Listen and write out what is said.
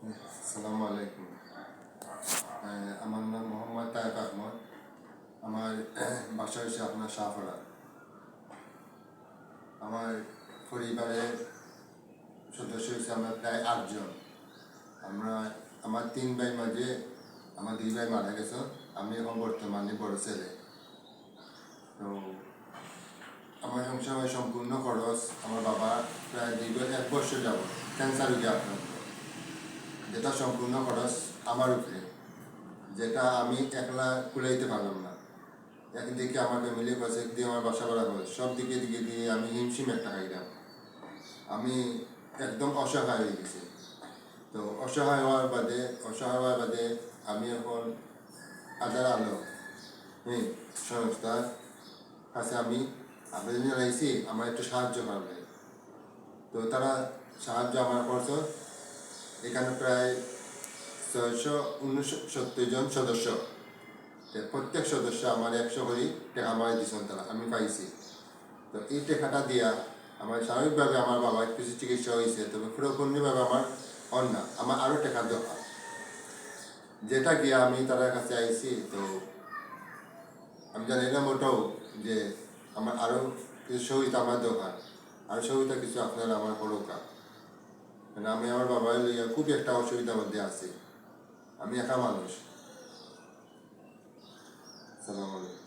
আসসালামু আলাইকুম। আমার নাম মোহাম্মদ তায়েব আহমদ। আমার বাসা হচ্ছে আপনার শাহপাড়া। আমার পরিবারের সদস্য হচ্ছে আমরা প্রায় 8 জন। আমার 3 ভাই মাঝে আমার 2 ভাই মারা গেছে। আমি এখন বর্তমানে বড় ছেলে। তো আমার সংসার সম্পূর্ণ খরচ আমার বাবা প্রায় 1 বছর যাব ক্যান্সার রোগে আক্রান্ত, যেটা সম্পূর্ণ খরচ আমার উপরে, যেটা আমি একলা কুলাইতে পারলাম না। একদিকে আমার ফ্যামিলি খরচ, একদিকে আমার বাসা ভাড়া খরচ, সব দিকে দিয়ে আমি হিমশিম একটা খাইলাম। আমি একদম অসহায় হয়ে গেছি। তো অসহায় হওয়ার বাদে আমি এখন আধার আলো সংস্থার কাছে আমি আবেদন জানাইছি আমার একটু সাহায্য করবে। তো তারা সাহায্য আমার করছে। এখানে প্রায় 669 জন সদস্য, প্রত্যেক সদস্য আমার 100 করে টাকা আমার দিয়েছেন, তারা আমি পাইছি। তো এই টাকাটা দিয়া আমার স্বাভাবিকভাবে আমার বাবার কিছু চিকিৎসা হয়েছে, তবে পুরোপূর্ণভাবে আমার না, আমার আরও টাকা দরকার, যেটা গিয়া আমি তাদের কাছে আইছি। তো আমি জানি না মোটাও যে আমার আরও কিছু সহযোগিতা আমার দরকার, আরও সহযোগিতা কিছু আপনারা আমার দরকার। মানে আমি আমার বাবার লইয়া খুব একটা অসুবিধার মধ্যে আছি। আমি একা মানুষ। সালাম আলাইকুম।